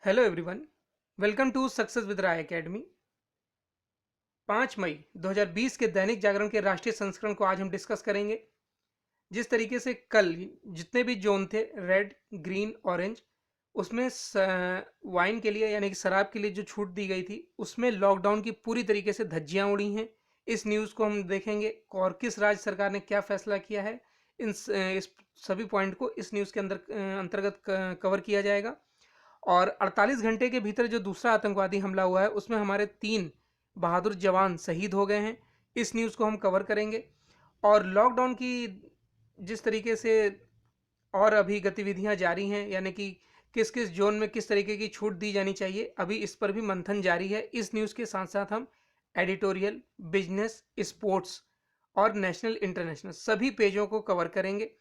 Hello everyone. Welcome to success with Rai academy. 5 मई 2020 के दैनिक जागरण के राष्ट्रीय संस्करण को आज हम डिस्कस करेंगे। जिस तरीके से कल जितने भी जोन थे, रेड, ग्रीन, ऑरेंज, उसमें वाइन के लिए यानी कि शराब के लिए जो छूट दी गई थी, उसमें लॉकडाउन की पूरी तरीके से धज्जियां उड़ी हैं। इस न्यूज़ को हम देखेंगे और किस राज्य सरकार ने क्या फैसला किया है। इस सभी पॉइंट को इस न्यूज़ के अंदर अंतर्गत कवर किया जाएगा। और 48 घंटे के भीतर जो दूसरा आतंकवादी हमला हुआ है, उसमें हमारे 3 बहादुर जवान शहीद हो गए हैं। इस न्यूज़ को हम कवर करेंगे। और लॉकडाउन की जिस तरीके से और अभी गतिविधियां जारी हैं, यानी कि किस किस जोन में किस तरीके की छूट दी जानी चाहिए, अभी इस पर भी मंथन जारी है। इस न्यूज़ के साथ साथ हम एडिटोरियल, बिजनेस, स्पोर्ट्स और नेशनल इंटरनेशनल सभी पेजों को कवर करेंगे।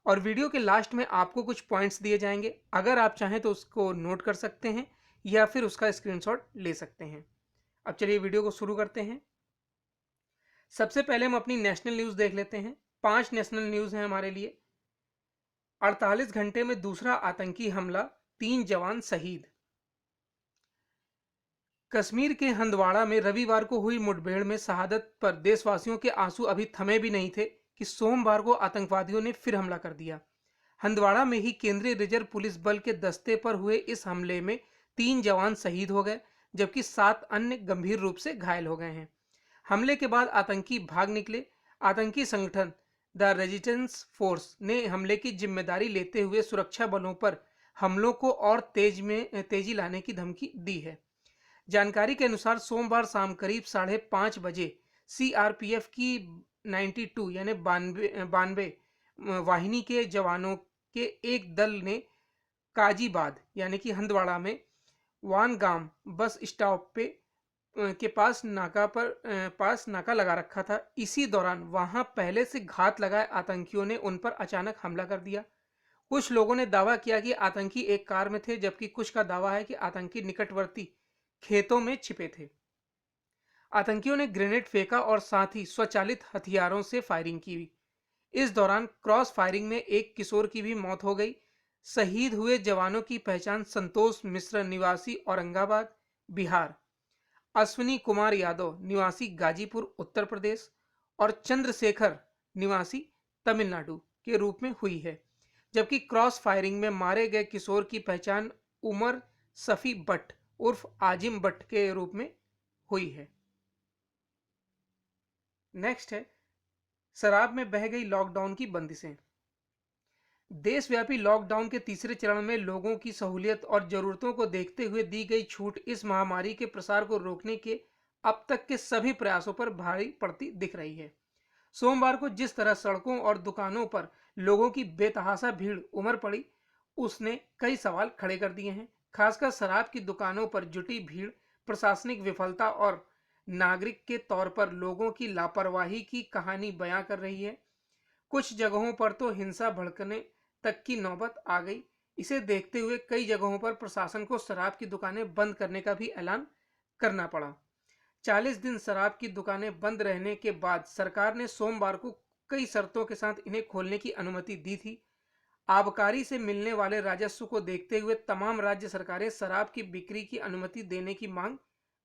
और वीडियो के लास्ट में आपको कुछ पॉइंट्स दिए जाएंगे, अगर आप चाहें तो उसको नोट कर सकते हैं या फिर उसका स्क्रीनशॉट ले सकते हैं। अब चलिए वीडियो को शुरू करते हैं। सबसे पहले हम अपनी नेशनल न्यूज़ देख लेते हैं। 5 नेशनल न्यूज़ हैं हमारे लिए। 48 घंटे में दूसरा आतंकी हमला, 3 जवान शहीद। कश्मीर के हंदवाड़ा में रविवार को हुई मुठभेड़ में शहादत पर देशवासियों के आंसू अभी थमे भी नहीं थे कि सोमवार को आतंकवादियों ने फिर हमला कर दिया। हंदवाड़ा में ही केंद्रीय रिजर्व पुलिस बल के दस्ते पर हुए इस हमले में 3 जवान शहीद हो गए, जबकि 7 अन्य गंभीर रूप से घायल हो गए हैं। हमले के बाद आतंकी भाग निकले। आतंकी संगठन द रेजिस्टेंस फोर्स ने हमले की जिम्मेदारी लेते हुए सुरक्षा बलों पर हमलों को और तेजी लाने की धमकी दी है। जानकारी के अनुसार सोमवार शाम करीब 5:30 बजे सीआरपीएफ की 92 यानी बानवे वाहिनी के जवानों के एक दल ने काजीबाद यानी कि हंदवाड़ा में वानगाम बस स्टॉप के पास नाका लगा रखा था। इसी दौरान वहां पहले से घात लगाए आतंकियों ने उन पर अचानक हमला कर दिया। कुछ लोगों ने दावा किया कि आतंकी एक कार में थे, जबकि कुछ का दावा है कि आतंकी निकटवर्ती खेतों में छिपे थे। आतंकियों ने ग्रेनेड फेंका और साथ ही स्वचालित हथियारों से फायरिंग की। इस दौरान क्रॉस फायरिंग में एक किशोर की भी मौत हो गई। शहीद हुए जवानों की पहचान संतोष मिश्र निवासी औरंगाबाद बिहार, अश्विनी कुमार यादव निवासी गाजीपुर उत्तर प्रदेश और चंद्रशेखर निवासी तमिलनाडु के रूप में हुई है। जबकि क्रॉस फायरिंग में मारे गए किशोर की पहचान उमर सफी बट उर्फ आजिम बट के रूप में हुई है। नेक्स्ट है, शराब में बह गई लॉकडाउन की बंदिशें। देशव्यापी लॉकडाउन के तीसरे चरण में लोगों की सहूलियत और जरूरतों को देखते हुए दी गई छूट इस महामारी के प्रसार को रोकने के अब तक के सभी प्रयासों पर भारी पड़ती दिख रही है। सोमवार को जिस तरह सड़कों और दुकानों पर लोगों की बेतहाशा भीड़ उमड़ पड़ी, उसने कई सवाल खड़े कर दिए हैं। खासकर शराब की दुकानों पर जुटी भीड़ प्रशासनिक विफलता और नागरिक के तौर पर लोगों की लापरवाही की कहानी बयां कर रही है। कुछ जगहों पर तो हिंसा भड़कने तक की नौबत आ गई। इसे देखते हुए कई जगहों पर प्रशासन को शराब की दुकानें बंद करने का भी ऐलान करना पड़ा। 40 दिन शराब की दुकानें बंद रहने के बाद सरकार ने सोमवार को कई शर्तों के साथ इन्हें खोलने की अनुमति दी थी। आबकारी से मिलने वाले राजस्व को देखते हुए तमाम राज्य सरकारें शराब की बिक्री की अनुमति देने की मांग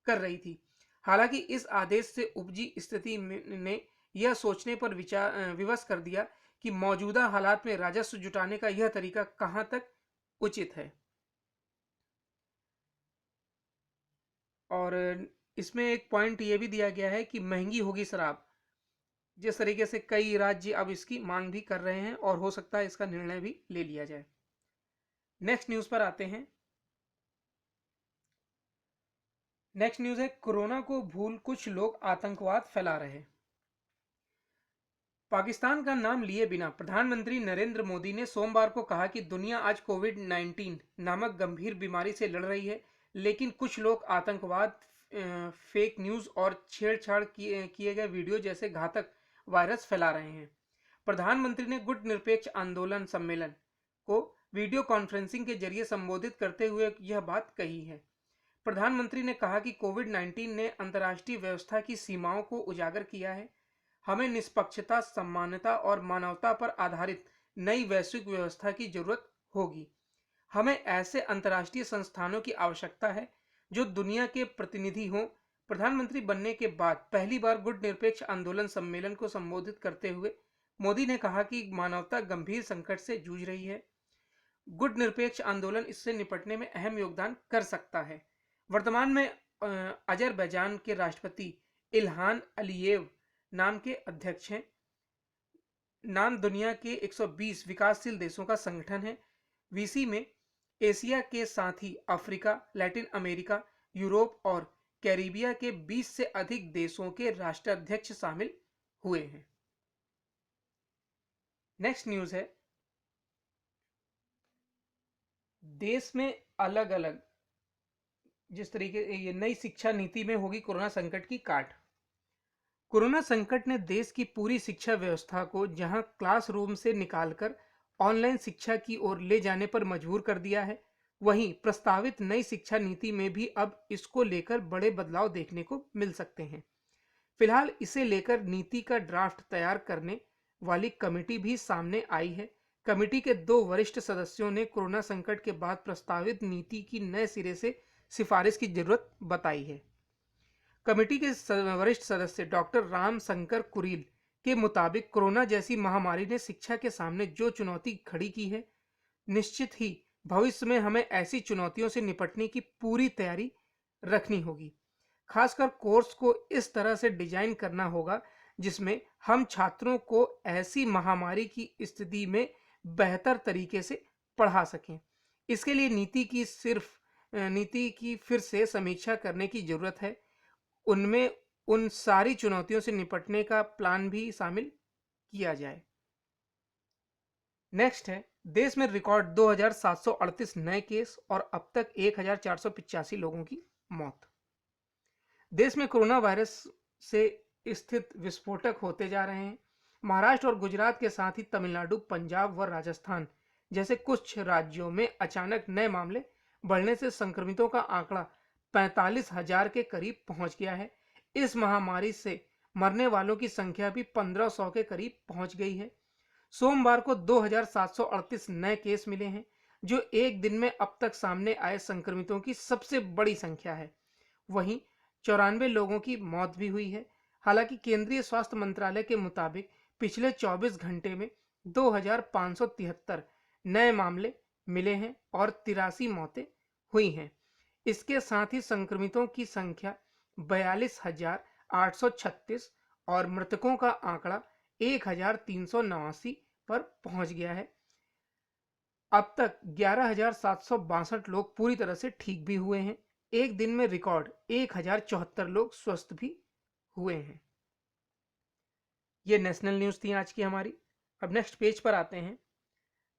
कर रही थी। हालांकि इस आदेश से उपजी स्थिति ने यह सोचने पर विवश कर दिया कि मौजूदा हालात में राजस्व जुटाने का यह तरीका कहां तक उचित है। और इसमें एक पॉइंट ये भी दिया गया है कि महंगी होगी शराब। जिस तरीके से कई राज्य अब इसकी मांग भी कर रहे हैं और हो सकता है इसका निर्णय भी ले लिया जाए। नेक्स्ट न्यूज पर आते हैं। नेक्स्ट न्यूज है, कोरोना को भूल कुछ लोग आतंकवाद फैला रहे। पाकिस्तान का नाम लिए बिना प्रधानमंत्री नरेंद्र मोदी ने सोमवार को कहा कि दुनिया आज कोविड 19 नामक गंभीर बीमारी से लड़ रही है, लेकिन कुछ लोग आतंकवाद, फेक न्यूज और छेड़छाड़ किए गए वीडियो जैसे घातक वायरस फैला रहे हैं। प्रधानमंत्री ने गुट निरपेक्ष आंदोलन सम्मेलन को वीडियो कॉन्फ्रेंसिंग के जरिए संबोधित करते हुए यह बात कही है। प्रधानमंत्री ने कहा कि कोविड 19 ने अंतर्राष्ट्रीय व्यवस्था की सीमाओं को उजागर किया है। हमें निष्पक्षता, समानता और मानवता पर आधारित नई वैश्विक व्यवस्था की जरूरत होगी। हमें ऐसे अंतर्राष्ट्रीय संस्थानों की आवश्यकता है जो दुनिया के प्रतिनिधि हों। प्रधानमंत्री बनने के बाद पहली बार गुट निरपेक्ष आंदोलन सम्मेलन को संबोधित करते हुए मोदी ने कहा कि मानवता गंभीर संकट से जूझ रही है। गुट निरपेक्ष आंदोलन इससे निपटने में अहम योगदान कर सकता है। वर्तमान में अजरबैजान के राष्ट्रपति इल्हान अलीयेव नाम के अध्यक्ष हैं। नाम दुनिया के 120 विकासशील देशों का संगठन है। वीसी में एशिया के साथ ही अफ्रीका, लैटिन अमेरिका, यूरोप और कैरिबिया के 20 से अधिक देशों के राष्ट्राध्यक्ष शामिल हुए हैं। नेक्स्ट न्यूज है, देश में अलग अलग जिस तरीके ये नई शिक्षा नीति में होगी कोरोना संकट की काट। कोरोना संकट ने देश की पूरी शिक्षा व्यवस्था को जहां क्लासरूम से निकालकर ऑनलाइन शिक्षा की ओर ले जाने पर मजबूर कर दिया है, वहीं प्रस्तावित नई शिक्षा नीति में भी अब इसको लेकर बड़े बदलाव देखने को मिल सकते हैं। फिलहाल इसे लेकर नीति का ड्राफ्ट तैयार करने वाली कमेटी भी सामने आई है। कमेटी के 2 वरिष्ठ सदस्यों ने कोरोना संकट के बाद प्रस्तावित नीति की नए सिरे से सिफारिश की जरूरत बताई है। कमेटी के वरिष्ठ सदस्य डॉक्टर राम शंकर कुरील के मुताबिक कोरोना जैसी महामारी ने शिक्षा के सामने जो चुनौती खड़ी की है, निश्चित ही भविष्य में हमें ऐसी चुनौतियों से निपटने की पूरी तैयारी रखनी होगी। खासकर कोर्स को इस तरह से डिजाइन करना होगा जिसमें हम छात्रों को ऐसी महामारी की स्थिति में बेहतर तरीके से पढ़ा सकें। इसके लिए नीति की फिर से समीक्षा करने की जरूरत है। उनमें उन सारी चुनौतियों से निपटने का प्लान भी शामिल किया जाए। नेक्स्ट है, देश में रिकॉर्ड 2738 नए केस और अब तक 1485 लोगों की मौत। देश में कोरोना वायरस से स्थित विस्फोटक होते जा रहे हैं। महाराष्ट्र और गुजरात के साथ ही तमिलनाडु, पंजाब व राजस्थान जैसे कुछ राज्यों में अचानक नए मामले बढ़ने से संक्रमितों का आंकड़ा 45,000 के करीब पहुंच गया है। इस महामारी से मरने वालों की संख्या भी 1500 के करीब पहुंच गई है। सोमवार को 2738 नए केस मिले हैं, जो एक दिन में अब तक सामने आए संक्रमितों की सबसे बड़ी संख्या है। वहीं 94 लोगों की मौत भी हुई है। हालांकि केंद्रीय स्वास्थ्य मंत्रालय के मुताबिक पिछले 24 घंटे में 2573 नए मामले मिले हैं और 83 मौतें हुई हैं। इसके साथ ही संक्रमितों की संख्या 42,836 और मृतकों का आंकड़ा 1,389 पर पहुंच गया है। अब तक 11,762 लोग पूरी तरह से ठीक भी हुए हैं। एक दिन में रिकॉर्ड 1,074 लोग स्वस्थ भी हुए हैं। ये नेशनल न्यूज थी आज की हमारी। अब नेक्स्ट पेज पर आते हैं।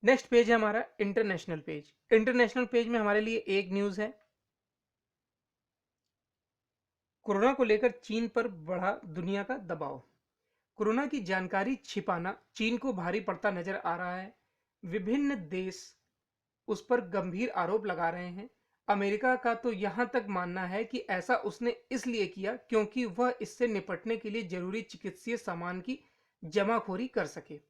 नेक्स्ट पेज है हमारा इंटरनेशनल पेज। इंटरनेशनल पेज में हमारे लिए एक न्यूज है, कोरोना को लेकर चीन पर बढ़ा दुनिया का दबाव। कोरोना की जानकारी छिपाना चीन को भारी पड़ता नजर आ रहा है। विभिन्न देश उस पर गंभीर आरोप लगा रहे हैं। अमेरिका का तो यहां तक मानना है कि ऐसा उसने इसलिए किया क्योंकि वह इससे निपटने के लिए जरूरी चिकित्सीय सामान की जमाखोरी कर सके।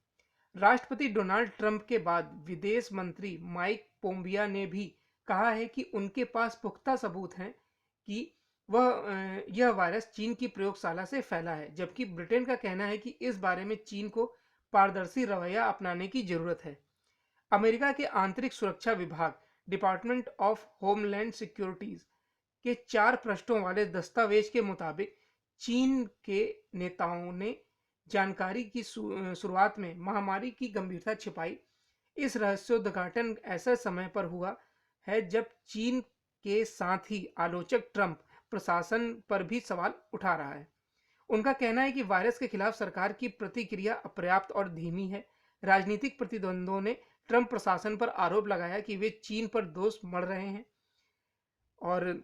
राष्ट्रपति डोनाल्ड ट्रंप के बाद विदेश मंत्री माइक पोम्बिया ने भी कहा है कि उनके पास पुख्ता सबूत हैं कि यह वायरस चीन की प्रयोगशाला से फैला है, जबकि ब्रिटेन का कहना है कि इस बारे में चीन को पारदर्शी रवैया अपनाने की जरूरत है। अमेरिका के आंतरिक सुरक्षा विभाग डिपार्टमेंट ऑफ होमलैंड सिक्योरिटीज के 4 पृष्ठों वाले दस्तावेज के मुताबिक चीन के नेताओं ने जानकारी की शुरुआत में महामारी की गंभीरता छिपाई। इस रहस्योद्घाटन ऐसे समय पर हुआ है जब चीन के साथ ही आलोचक ट्रंप प्रशासन पर भी सवाल उठा रहा है। उनका कहना है कि वायरस के खिलाफ सरकार की प्रतिक्रिया अपर्याप्त और धीमी है। राजनीतिक प्रतिद्वंद्वियों ने ट्रंप प्रशासन पर आरोप लगाया कि वे चीन पर दोष मढ़ रहे हैं और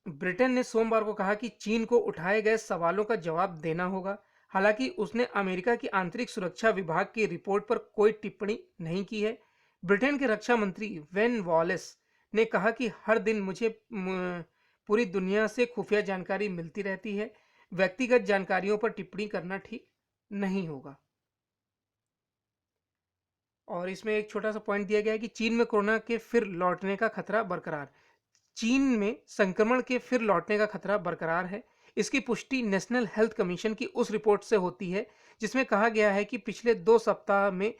ब्रिटेन ने सोमवार को कहा कि चीन को उठाए गए सवालों का जवाब देना होगा। हालांकि उसने अमेरिका की आंतरिक सुरक्षा विभाग की रिपोर्ट पर कोई टिप्पणी नहीं की है। ब्रिटेन के रक्षा मंत्री वेन वॉलेस ने कहा कि हर दिन मुझे पूरी दुनिया से खुफिया जानकारी मिलती रहती है। व्यक्तिगत जानकारियों पर टिप्पणी करना ठीक नहीं होगा। और इसमें एक छोटा सा पॉइंट दिया गया है कि चीन में कोरोना के फिर लौटने का खतरा बरकरार। चीन में संक्रमण के फिर लौटने का खतरा बरकरार है। इसकी पुष्टि नेशनल हेल्थ कमीशन की उस रिपोर्ट से होती है जिसमें कहा गया है कि पिछले 2 सप्ताह में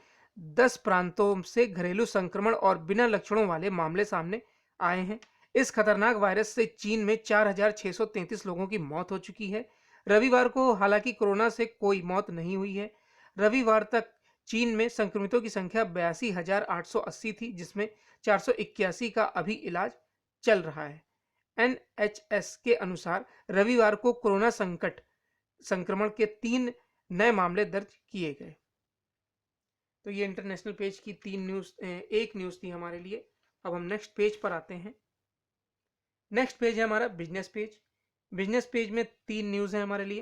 10 प्रांतों से घरेलू संक्रमण और बिना लक्षणों वाले मामले सामने आए हैं। इस खतरनाक वायरस से चीन में 4,633 लोगों की मौत हो चुकी है। रविवार को हालांकि कोरोना से कोई मौत नहीं हुई है। रविवार तक चीन में संक्रमितों की संख्या 82,880 थी, जिसमें 481 का अभी इलाज चल रहा है। एनएचएस के अनुसार रविवार को कोरोना संक्रमण के 3 नए मामले दर्ज किए गए। तो ये इंटरनेशनल पेज की एक न्यूज थी हमारे लिए। अब हम नेक्स्ट पेज पर आते हैं। नेक्स्ट पेज है हमारा बिजनेस पेज। बिजनेस पेज में 3 न्यूज है हमारे लिए।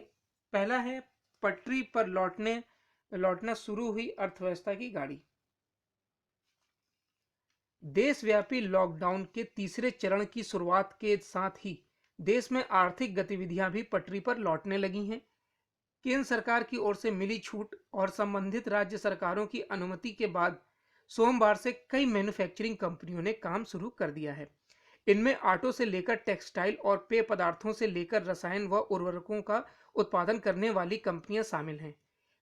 पहला है पटरी पर लौटना शुरू हुई अर्थव्यवस्था की गाड़ी। देशव्यापी लॉकडाउन के तीसरे चरण की शुरुआत के साथ ही देश में आर्थिक गतिविधियां भी पटरी पर लौटने लगी हैं। केंद्र सरकार की ओर से मिली छूट और संबंधित राज्य सरकारों की अनुमति के बाद सोमवार से कई मैन्युफैक्चरिंग कंपनियों ने काम शुरू कर दिया है। इनमें ऑटो से लेकर टेक्सटाइल और पेय पदार्थों से लेकर रसायन व उर्वरकों का उत्पादन करने वाली कंपनियां शामिल हैं।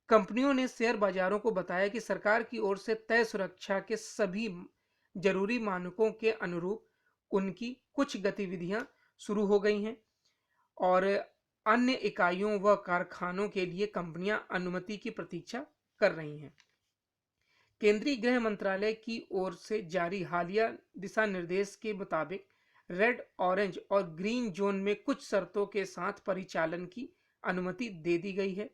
कंपनियों ने शेयर बाजारों को बताया कि सरकार की ओर से तय सुरक्षा के सभी जरूरी मानकों के अनुरूप उनकी कुछ गतिविधियां शुरू हो गई हैं और अन्य इकाइयों व कारखानों के लिए कंपनियां अनुमति की प्रतीक्षा कर रही हैं। केंद्रीय गृह मंत्रालय की ओर से जारी हालिया दिशा निर्देश के मुताबिक रेड, ऑरेंज और ग्रीन जोन में कुछ शर्तों के साथ परिचालन की अनुमति दे दी गई है।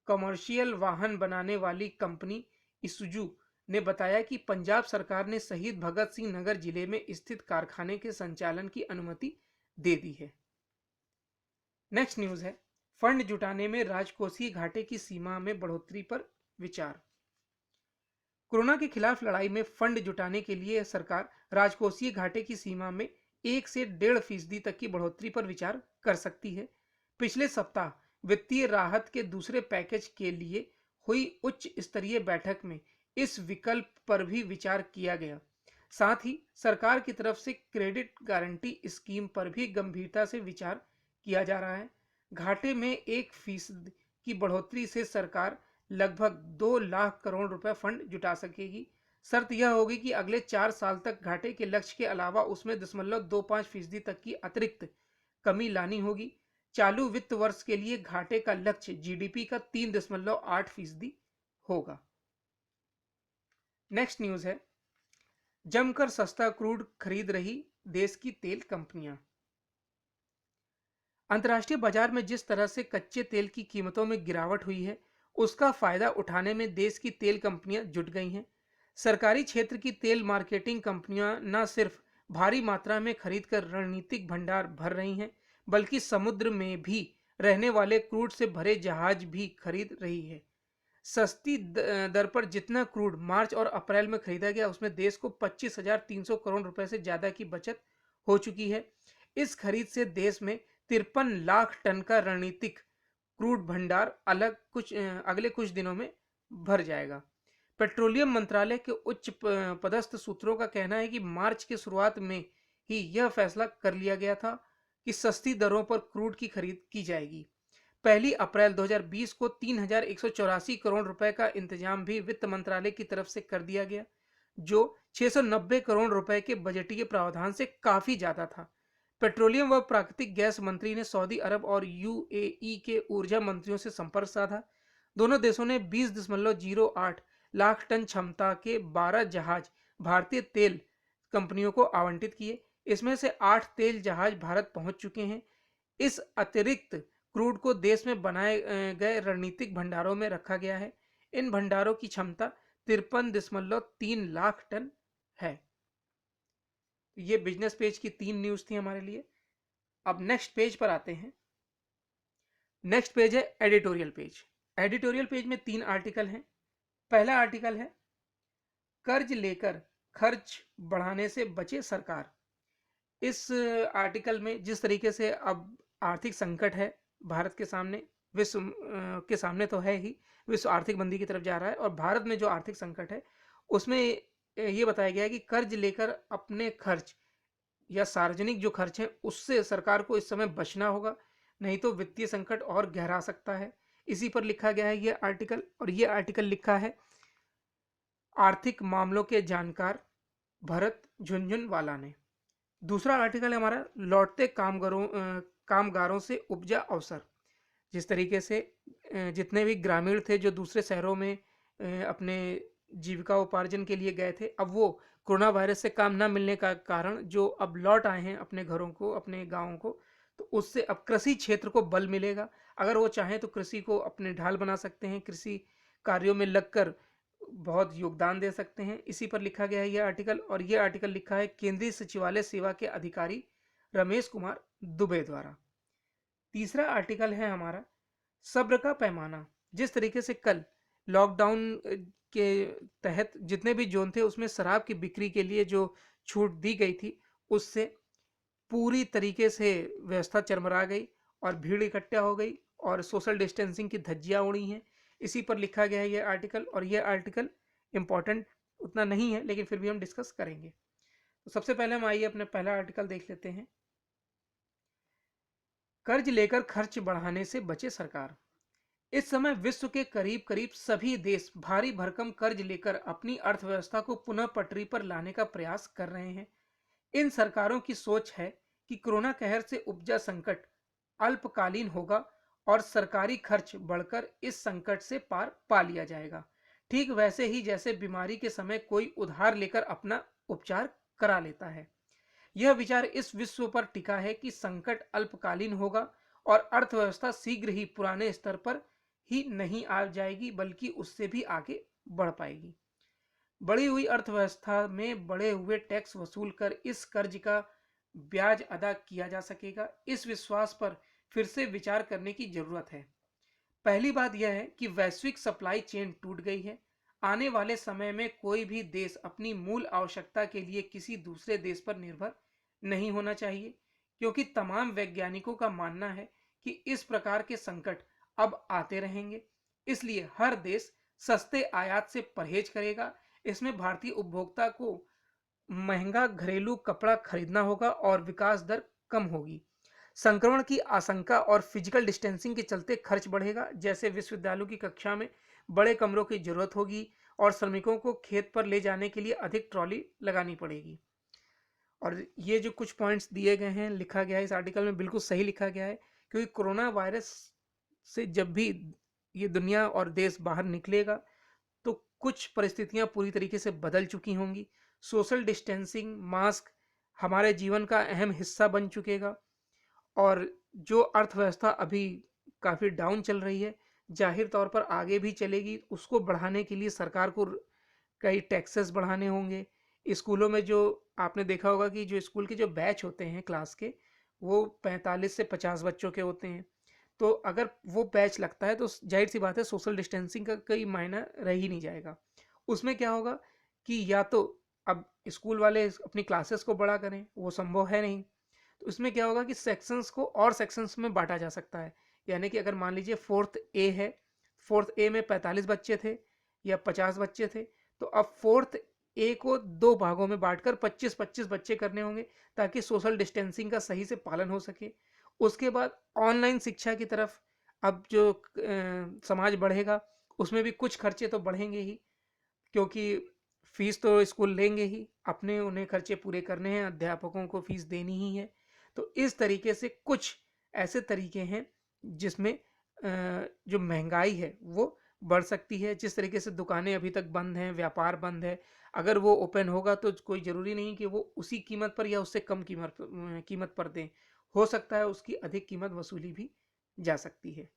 कमर्शियल वाहन बनाने वाली कंपनी इसुजू ने बताया कि पंजाब सरकार ने शहीद भगत सिंह नगर जिले में स्थित कारखाने के संचालन की अनुमति दे दी है। नेक्स्ट न्यूज है फंड जुटाने में राजकोषीय घाटे की सीमा में बढ़ोतरी पर विचार। कोरोना के खिलाफ लड़ाई में फंड जुटाने के लिए सरकार राजकोषीय घाटे की सीमा में 1 से 1.5% तक की बढ़ोतरी पर विचार कर सकती है। पिछले सप्ताह वित्तीय राहत के दूसरे पैकेज के लिए हुई उच्च स्तरीय बैठक में इस विकल्प पर भी विचार किया गया। साथ ही सरकार की तरफ से क्रेडिट गारंटी स्कीम पर भी गंभीरता से विचार किया जा रहा है। घाटे में 1% की बढ़ोतरी से सरकार लगभग 2 लाख करोड़ रुपए फंड जुटा सकेगी। शर्त यह होगी कि अगले 4 साल तक घाटे के लक्ष्य के अलावा उसमें 0.25% तक की अतिरिक्त कमी लानी होगी। चालू वित्त वर्ष के लिए घाटे का लक्ष्य जीडीपी का 3.8% होगा। नेक्स्ट न्यूज है जमकर सस्ता क्रूड खरीद रही देश की तेल कंपनियां। अंतर्राष्ट्रीय बाजार में जिस तरह से कच्चे तेल की कीमतों में गिरावट हुई है, उसका फायदा उठाने में देश की तेल कंपनियां जुट गई हैं। सरकारी क्षेत्र की तेल मार्केटिंग कंपनियां न सिर्फ भारी मात्रा में खरीदकर रणनीतिक भंडार भर रही हैं, बल्कि समुद्र में भी रहने वाले क्रूड से भरे जहाज भी खरीद रही है। सस्ती दर पर जितना क्रूड मार्च और अप्रैल में खरीदा गया, उसमें देश को 25,300 करोड़ रुपए से ज्यादा की बचत हो चुकी है। इस खरीद से देश में 53 लाख टन का रणनीतिक क्रूड भंडार अगले कुछ दिनों में भर जाएगा। पेट्रोलियम मंत्रालय के उच्च पदस्थ सूत्रों का कहना है कि मार्च की शुरुआत में ही यह फैसला कर लिया गया था कि सस्ती दरों पर क्रूड की खरीद की जाएगी। 1 अप्रैल 2020 को 3,184 करोड़ रुपए का इंतजाम भी वित्त मंत्रालय की तरफ से कर दिया गया, जो 690 करोड़ रुपए के बजटीय प्रावधान से काफी ज्यादा था। पेट्रोलियम व प्राकृतिक गैस मंत्री ने सऊदी अरब और यूएई के ऊर्जा मंत्रियों से संपर्क साधा। दोनों देशों ने 20.08 लाख टन क्षमता के 12 जहाज भारतीय तेल कंपनियों को आवंटित किए। इसमें से 8 तेल जहाज भारत पहुंच चुके हैं। इस अतिरिक्त क्रूड को देश में बनाए गए रणनीतिक भंडारों में रखा गया है। इन भंडारों की क्षमता 53.3 लाख टन है। ये बिजनेस पेज की 3 न्यूज थी हमारे लिए। अब नेक्स्ट पेज पर आते हैं। नेक्स्ट पेज है एडिटोरियल पेज। एडिटोरियल पेज में 3 आर्टिकल हैं। पहला आर्टिकल है कर्ज लेकर खर्च बढ़ाने से बचे सरकार। इस आर्टिकल में जिस तरीके से अब आर्थिक संकट है भारत के सामने, विश्व के सामने तो है ही, विश्व आर्थिक मंदी की तरफ जा रहा है और भारत में जो आर्थिक संकट है उसमें ये बताया गया है कि कर्ज लेकर अपने खर्च या सार्वजनिक जो खर्च है उससे सरकार को इस समय बचना होगा, नहीं तो वित्तीय संकट और गहरा सकता है। इसी पर लिखा गया है ये आर्टिकल, और ये आर्टिकल लिखा है आर्थिक मामलों के जानकार भरत झुनझुनवाला ने। दूसरा आर्टिकल है हमारा लौटते कामगारों से उपजा अवसर। जिस तरीके से जितने भी ग्रामीण थे जो दूसरे शहरों में अपने जीविका उपार्जन के लिए गए थे, अब वो कोरोना वायरस से काम ना मिलने का कारण जो अब लौट आए हैं अपने घरों को, अपने गाँवों को, तो उससे अब कृषि क्षेत्र को बल मिलेगा। अगर वो चाहें तो कृषि को अपने ढाल बना सकते हैं, कृषि कार्यों में लगकर बहुत योगदान दे सकते हैं। इसी पर लिखा गया है यह आर्टिकल, और यह आर्टिकल लिखा है केंद्रीय सचिवालय सेवा के अधिकारी रमेश कुमार दुबे द्वारा। तीसरा आर्टिकल है हमारा सब्र का पैमाना। जिस तरीके से कल लॉकडाउन के तहत जितने भी जोन थे उसमें शराब की बिक्री के लिए जो छूट दी गई थी, उससे पूरी तरीके से व्यवस्था चरमरा गई और भीड़ इकट्ठा हो गई और सोशल डिस्टेंसिंग की धज्जियां उड़ी हैं। इसी पर लिखा गया है यह आर्टिकल, और यह आर्टिकल इम्पोर्टेंट उतना नहीं है लेकिन फिर भी हम डिस्कस करेंगे। तो सबसे पहले हम आइए अपने पहला आर्टिकल देख लेते हैं। कर्ज लेकर खर्च बढ़ाने से बचे सरकार। इस समय विश्व के करीब करीब सभी देश भारी भरकम कर्ज लेकर अपनी अर्थव्यवस्था को पुनः पटरी पर लाने का प्रयास कर रहे हैं। इन सरकारों की सोच है कि कोरोना कहर से उपजा संकट अल्पकालीन होगा और सरकारी खर्च बढ़कर इस संकट से पार पा लिया जाएगा, ठीक वैसे ही जैसे बीमारी के समय कोई उधार लेकर अपना उपचार करा लेता है। यह विचार इस विश्व पर टिका है कि संकट अल्पकालीन होगा और अर्थव्यवस्था शीघ्र ही पुराने स्तर पर ही नहीं आ जाएगी बल्कि उससे भी आगे बढ़ पाएगी। बढ़ी हुई अर्थव्यवस्था में बढ़े हुए टैक्स वसूल कर इस कर्ज का ब्याज अदा किया जा सकेगा। इस विश्वास पर फिर से विचार करने की जरूरत है। पहली बात यह है कि वैश्विक सप्लाई चेन टूट गई है। आने वाले समय में कोई भी देश अपनी मूल आवश्यकता के लिए किसी दूसरे देश पर निर्भर नहीं होना चाहिए, क्योंकि तमाम वैज्ञानिकों का मानना है कि इस प्रकार के संकट अब आते रहेंगे। इसलिए हर देश सस्ते आयात से परहेज करेगा। इसमें भारतीय उपभोक्ता को महंगा घरेलू कपड़ा खरीदना होगा और विकास दर कम होगी। संक्रमण की आशंका और फिजिकल डिस्टेंसिंग के चलते खर्च बढ़ेगा, जैसे विश्वविद्यालयों की कक्षा में बड़े कमरों की जरूरत होगी और श्रमिकों को खेत पर ले जाने के लिए अधिक ट्रॉली लगानी पड़ेगी। और ये जो कुछ पॉइंट्स दिए गए हैं, लिखा गया है इस आर्टिकल में, बिल्कुल सही लिखा गया है, क्योंकि कोरोना वायरस से जब भी ये दुनिया और देश बाहर निकलेगा तो कुछ परिस्थितियां पूरी तरीके से बदल चुकी होंगी। सोशल डिस्टेंसिंग, मास्क हमारे जीवन का अहम हिस्सा बन चुकेगा, और जो अर्थव्यवस्था अभी काफ़ी डाउन चल रही है, जाहिर तौर पर आगे भी चलेगी। उसको बढ़ाने के लिए सरकार को कई टैक्सेस बढ़ाने होंगे। स्कूलों में जो आपने देखा होगा कि जो स्कूल के जो बैच होते हैं क्लास के, वो 45 से 50 बच्चों के होते हैं। तो अगर वो बैच लगता है तो जाहिर सी बात है सोशल डिस्टेंसिंग का कोई मायना रह ही नहीं जाएगा। उसमें क्या होगा कि या तो अब स्कूल वाले अपनी क्लासेस को बड़ा करें, वो संभव है नहीं, तो इसमें क्या होगा कि सेक्शंस को और सेक्शंस में बांटा जा सकता है। यानी कि अगर मान लीजिए फोर्थ ए है, फोर्थ ए में 45 बच्चे थे या 50 बच्चे थे, तो अब फोर्थ ए को दो भागों में बांटकर 25-25 बच्चे करने होंगे, ताकि सोशल डिस्टेंसिंग का सही से पालन हो सके। उसके बाद ऑनलाइन शिक्षा की तरफ अब जो समाज बढ़ेगा, उसमें भी कुछ खर्चे तो बढ़ेंगे ही, क्योंकि फीस तो स्कूल लेंगे ही, अपने उन्हें खर्चे पूरे करने हैं, अध्यापकों को फीस देनी ही है। तो इस तरीके से कुछ ऐसे तरीके हैं जिसमें जो महंगाई है वो बढ़ सकती है। जिस तरीके से दुकानें अभी तक बंद हैं, व्यापार बंद है, अगर वो ओपन होगा तो कोई ज़रूरी नहीं कि वो उसी कीमत पर या उससे कम कीमत पर दें। हो सकता है उसकी अधिक कीमत वसूली भी जा सकती है।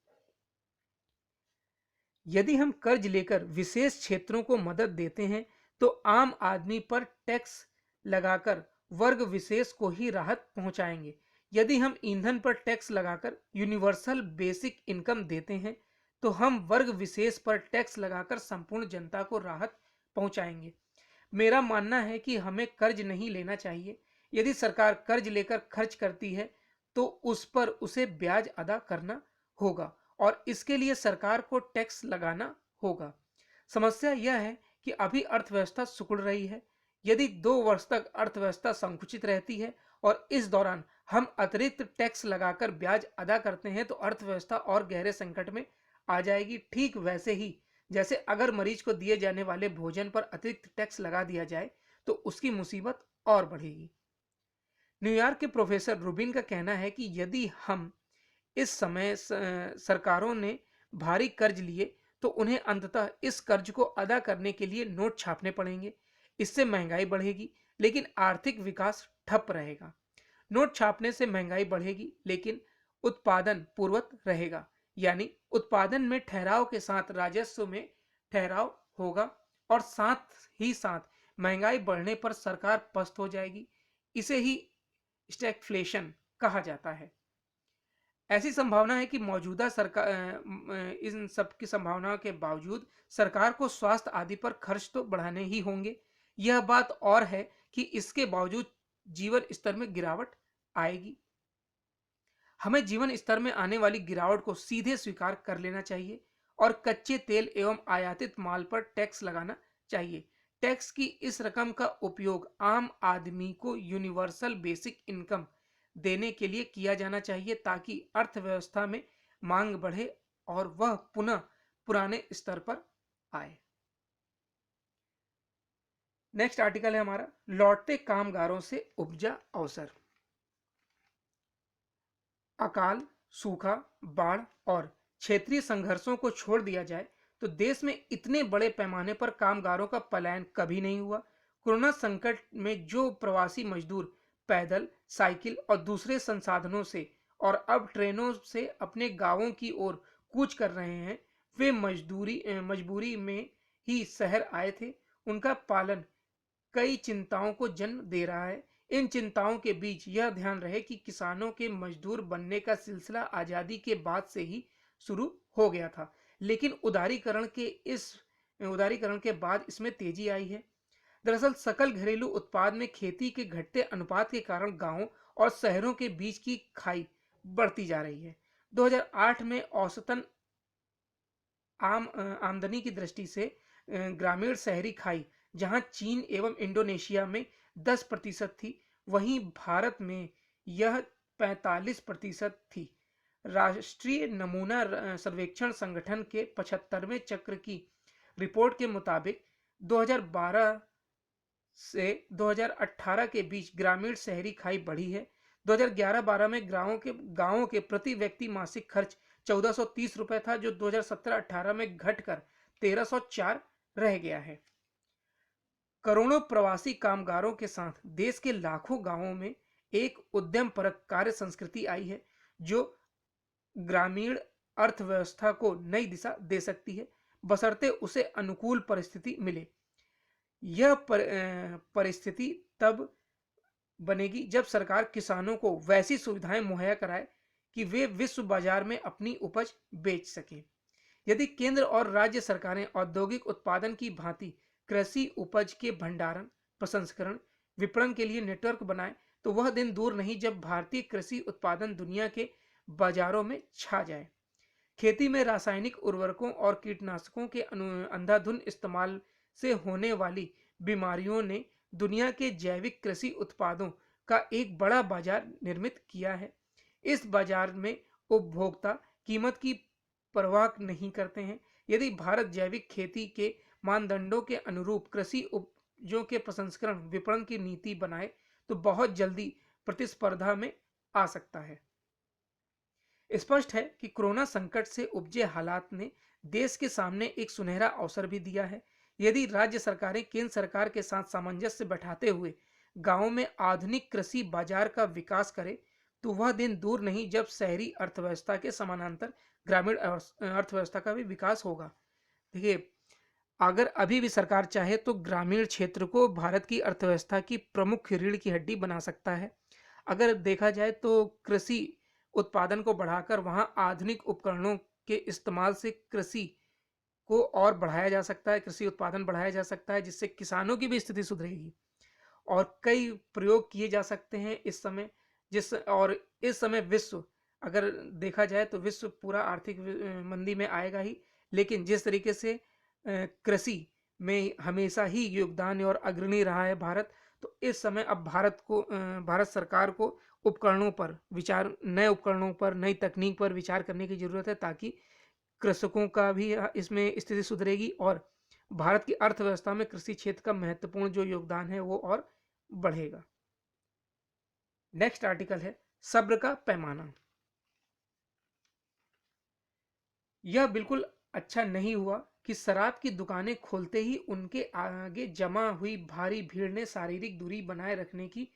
यदि हम कर्ज लेकर विशेष क्षेत्रों को मदद देते हैं तो आम आदमी पर टैक्स लगाकर वर्ग विशेष को ही राहत पहुंचाएंगे। यदि हम ईंधन पर टैक्स लगाकर यूनिवर्सल बेसिक इनकम देते हैं तो हम वर्ग विशेष पर टैक्स लगाकर संपूर्ण जनता को राहत पहुंचाएंगे। मेरा मानना है कि हमें कर्ज नहीं लेना चाहिए। यदि सरकार कर्ज लेकर खर्च करती है तो उस पर उसे ब्याज अदा करना होगा और इसके लिए सरकार को टैक्स लगाना होगा। समस्या यह है कि अभी अर्थव्यवस्था सिकुड़ रही है। यदि 2 वर्ष तक अर्थव्यवस्था संकुचित रहती है और इस दौरान हम अतिरिक्त टैक्स लगाकर ब्याज अदा करते हैं तो अर्थव्यवस्था और गहरे संकट में आ जाएगी। ठीक वैसे ही जैसे अगर मरीज को दिए जाने वाले भोजन पर अतिरिक्त टैक्स लगा दिया जाए तो उसकी मुसीबत और बढ़ेगी। न्यूयॉर्क के प्रोफेसर रूबिन का कहना है कि यदि हम इस समय सरकारों ने भारी कर्ज लिए तो उन्हें अंततः इस कर्ज को अदा करने के लिए नोट छापने पड़ेंगे। इससे महंगाई बढ़ेगी लेकिन आर्थिक विकास ठप रहेगा। नोट छापने से महंगाई बढ़ेगी लेकिन उत्पादन पूर्वत रहेगा, यानी उत्पादन में ठहराव के साथ राजस्व में ठहराव होगा और साथ ही साथ महंगाई बढ़ने पर सरकार पस्त हो जाएगी। इसे ही स्टैगफ्लेशन कहा जाता है। ऐसी संभावना है कि मौजूदा सरकार इन सब की संभावनाओं के बावजूद सरकार को स्वास्थ्य आदि पर खर्च तो बढ़ाने ही होंगे। यह बात और है कि इसके बावजूद जीवन स्तर में गिरावट आएगी। हमें जीवन स्तर में आने वाली गिरावट को सीधे स्वीकार कर लेना चाहिए और कच्चे तेल एवं आयातित माल पर टैक्स लगाना चाहिए। टैक्स की इस रकम का उपयोग आम आदमी को यूनिवर्सल बेसिक इनकम देने के लिए किया जाना चाहिए ताकि अर्थव्यवस्था में मांग बढ़े और वह पुनः पुराने स्तर पर आए। नेक्स्ट आर्टिकल है हमारा, लौटते कामगारों से उपजा अवसर। अकाल, सूखा, बाढ़ और क्षेत्रीय संघर्षों को छोड़ दिया जाए तो देश में इतने बड़े पैमाने पर कामगारों का पलायन कभी नहीं हुआ। कोरोना संकट में जो प्रवासी मजदूर पैदल, साइकिल और दूसरे संसाधनों से और अब ट्रेनों से अपने गांवों की ओर कूच कर रहे हैं, वे मजबूरी में ही शहर आए थे। उनका पालन कई चिंताओं को जन्म दे रहा है। इन चिंताओं के बीच यह ध्यान रहे कि किसानों के मजदूर बनने का सिलसिला आजादी के बाद से ही शुरू हो गया था, लेकिन उदारीकरण के बाद इसमें तेजी आई है। दरअसल सकल घरेलू उत्पाद में खेती के घटते अनुपात के कारण गांवों और शहरों के बीच की खाई बढ़ती जा रही है। 2008 में औसतन आमदनी की दृष्टि से ग्रामीण शहरी खाई जहां चीन एवं इंडोनेशिया में 10% थी, वहीं भारत में यह 45% थी। राष्ट्रीय नमूना सर्वेक्षण संगठन के 75वें चक्र की रिपोर्ट के मुताबिक 2012 से 2018 के बीच ग्रामीण शहरी खाई बढ़ी है। 2011-12 में गांवों के प्रति व्यक्ति मासिक खर्च 1430 रुपए था, जो 2017-18 में घटकर 1304 रह गया है। करोड़ों प्रवासी कामगारों के साथ देश के लाखों गांवों में एक उद्यमपरक कार्य संस्कृति आई है जो ग्रामीण अर्थव्यवस्था को नई दिशा दे सकती है, बशर्ते उसे अनुकूल परिस्थिति मिले। यह परिस्थिति तब बनेगी जब सरकार किसानों को वैसी सुविधाएं मुहैया कराए कि वे विश्व बाजार में अपनी उपज बेच सकें। यदि केंद्र और राज्य सरकारें औद्योगिक उत्पादन की भांति कृषि उपज के भंडारण, प्रसंस्करण, विपणन के लिए नेटवर्क बनाए तो वह दिन दूर नहीं जब भारतीय कृषि उत्पादन दुनिया के बाजारों में छा जाए। खेती में रासायनिक उर्वरकों और कीटनाशकों के अंधाधुंध इस्तेमाल से होने वाली बीमारियों ने दुनिया के जैविक कृषि उत्पादों का एक बड़ा बाजार निर्मित किया है। इस बाजार में उपभोक्ता कीमत की परवाह नहीं करते हैं। यदि भारत जैविक खेती के मानदंडों के अनुरूप कृषि उपजों के प्रसंस्करण विपणन की नीति बनाए तो बहुत जल्दी प्रतिस्पर्धा में आ सकता है। स्पष्ट है कि कोरोना संकट से उपजे हालात ने देश के सामने एक सुनहरा अवसर भी दिया है। यदि राज्य सरकारें केंद्र सरकार के साथ सामंजस्य बैठाते हुए गांवों में आधुनिक कृषि बाजार का विकास करें तो वह दिन दूर नहीं जब शहरी अर्थव्यवस्था के समानांतर ग्रामीण अर्थव्यवस्था का भी विकास होगा। देखिए, अगर अभी भी सरकार चाहे तो ग्रामीण क्षेत्र को भारत की अर्थव्यवस्था की प्रमुख रीढ़ की हड्डी बना सकता है। अगर देखा जाए तो कृषि उत्पादन को बढ़ाकर वहां आधुनिक उपकरणों के इस्तेमाल से कृषि को और बढ़ाया जा सकता है, कृषि उत्पादन बढ़ाया जा सकता है, जिससे किसानों की भी स्थिति सुधरेगी और कई प्रयोग किए जा सकते हैं इस समय। इस समय विश्व अगर देखा जाए तो विश्व पूरा आर्थिक मंदी में आएगा ही, लेकिन जिस तरीके से कृषि में हमेशा ही योगदान और अग्रणी रहा है भारत। तो इस समय अब भारत सरकार को उपकरणों पर विचार नए उपकरणों पर, नई तकनीक पर विचार करने की ज़रूरत है, ताकि कृषकों का भी इसमें स्थिति सुधरेगी और भारत की अर्थव्यवस्था में कृषि क्षेत्र का महत्वपूर्ण जो योगदान है वो और बढ़ेगा। नेक्स्ट आर्टिकल है सब्र का पैमाना। यह बिल्कुल अच्छा नहीं हुआ कि शराब की दुकानें खोलते ही उनके आगे जमा हुई भारी भीड़ ने शारीरिक दूरी बनाए रखने की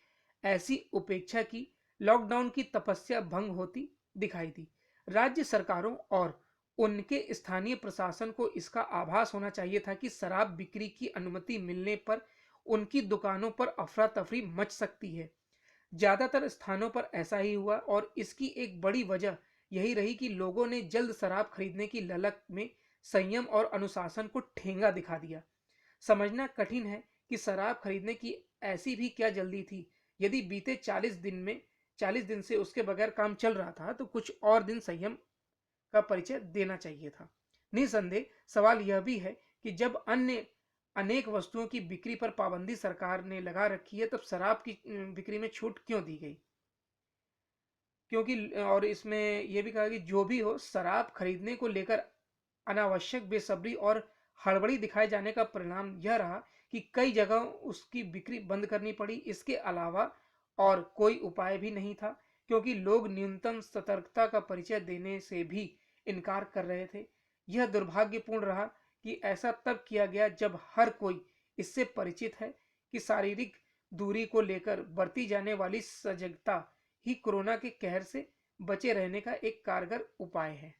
ऐसी उपेक्षा की, लॉकडाउन की तपस्या भंग होती दिखाई दी। राज्य सरकारों और उनके स्थानीय प्रशासन को इसका आभास होना चाहिए था कि शराब बिक्री की अनुमति मिलने पर उनकी दुकानों पर अफरा तफरी मच सकती है। ज्यादातर स्थानों पर ऐसा ही हुआ और इसकी एक बड़ी वजह यही रही कि लोगों ने जल्द शराब खरीदने की ललक में संयम और अनुशासन को ठेंगा दिखा दिया। समझना कठिन है कि शराब खरीदने की ऐसी भी क्या जल्दी थी। यदि बीते 40 दिन से उसके बगैर काम चल रहा था तो कुछ और दिन संयम का परिचय देना चाहिए था। निसंदेह सवाल यह भी है कि जब अन्य अनेक वस्तुओं की बिक्री पर पाबंदी सरकार ने लगा रखी है, तब शराब की बिक्री में छूट क्यों दी गई? क्योंकि और इसमें यह भी कहा कि जो भी हो, शराब खरीदने को लेकर अनावश्यक बेसब्री और हड़बड़ी दिखाए जाने का परिणाम यह रहा कि कई जगह उसकी बिक्री बंद करनी पड़ी। इसके अलावा और कोई उपाय भी नहीं था, क्योंकि लोग न्यूनतम सतर्कता का परिचय देने से भी इनकार कर रहे थे। यह दुर्भाग्यपूर्ण रहा कि ऐसा तब किया गया जब हर कोई इससे परिचित है कि शारीरिक दूरी को लेकर बरती जाने वाली सजगता ही कोरोना के कहर से बचे रहने का एक कारगर उपाय है।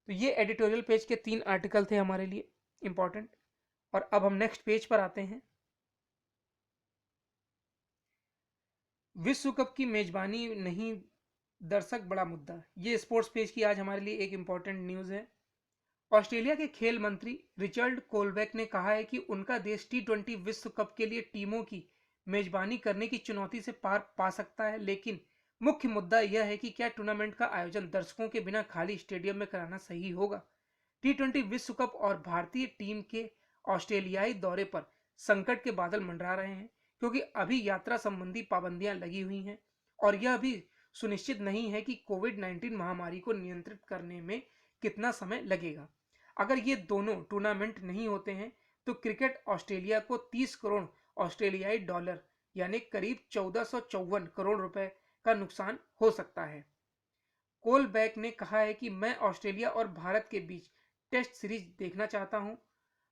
तो ये एडिटोरियल पेज के 3 आर्टिकल थे हमारे लिए इंपॉर्टेंट। और अब हम नेक्स्ट पेज पर आते हैं। विश्व कप की मेजबानी नहीं, दर्शक बड़ा मुद्दा। ये स्पोर्ट्स पेज की आज हमारे लिए एक इंपॉर्टेंट न्यूज है। ऑस्ट्रेलिया के खेल मंत्री रिचर्ड कोलबैक ने कहा है कि उनका देश T20 विश्व कप के लिए टीमों की मेजबानी करने की चुनौती से पार पा सकता है, लेकिन मुख्य मुद्दा यह है कि क्या टूर्नामेंट का आयोजन दर्शकों के बिना खाली स्टेडियम में कराना सही होगा। T20 विश्व कप और भारतीय टीम के ऑस्ट्रेलियाई दौरे पर संकट के बादल मंडरा रहे हैं, क्योंकि अभी यात्रा संबंधी पाबंदियां लगी हुई हैं और यह भी सुनिश्चित नहीं है कि कोविड-19 महामारी को नियंत्रित करने में कितना समय लगेगा। अगर ये दोनों टूर्नामेंट नहीं होते हैं तो क्रिकेट ऑस्ट्रेलिया को 30 करोड़ ऑस्ट्रेलियाई डॉलर यानी करीब 1454 करोड़ रुपए का नुकसान हो सकता है। कोलबैक ने कहा है कि मैं ऑस्ट्रेलिया और भारत के बीच टेस्ट सीरीज देखना चाहता हूं।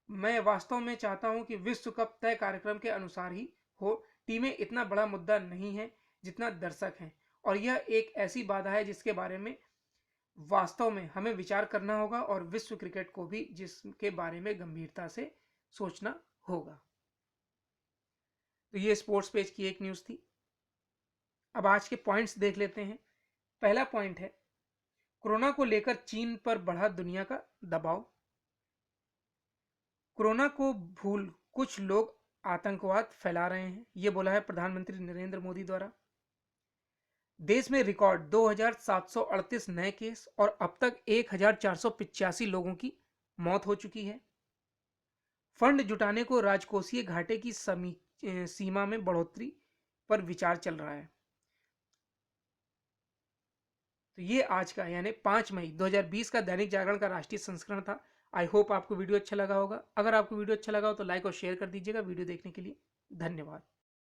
मैं वास्तव में चाहता हूं कि विश्व कप तय कार्यक्रम के अनुसार ही हो। टीमें इतना बड़ा मुद्दा नहीं है जितना दर्शक हैं, और यह एक ऐसी बाधा है जिसके बारे में वास्तव में हमें विचार करना होगा और विश्व क्रिकेट को भी जिसके बारे में गंभीरता से सोचना होगा। तो ये स्पोर्ट्स पेज की एक न्यूज़ थी। अब आज के पॉइंट्स देख लेते हैं। पहला पॉइंट है, कोरोना को लेकर चीन पर बढ़ा दुनिया का दबाव। कोरोना को भूल कुछ लोग आतंकवाद फैला रहे हैं, ये बोला है प्रधानमंत्री नरेंद्र मोदी द्वारा। देश में रिकॉर्ड 2738 नए केस और अब तक 1485 लोगों की मौत हो चुकी है। फंड जुटाने को राजकोषीय घाटे की सीमा में बढ़ोतरी पर विचार चल रहा है। तो ये आज का यानी 5 मई 2020 का दैनिक जागरण का राष्ट्रीय संस्करण था। आई होप आपको वीडियो अच्छा लगा होगा। अगर आपको वीडियो अच्छा लगा हो तो लाइक और शेयर कर दीजिएगा। वीडियो देखने के लिए धन्यवाद।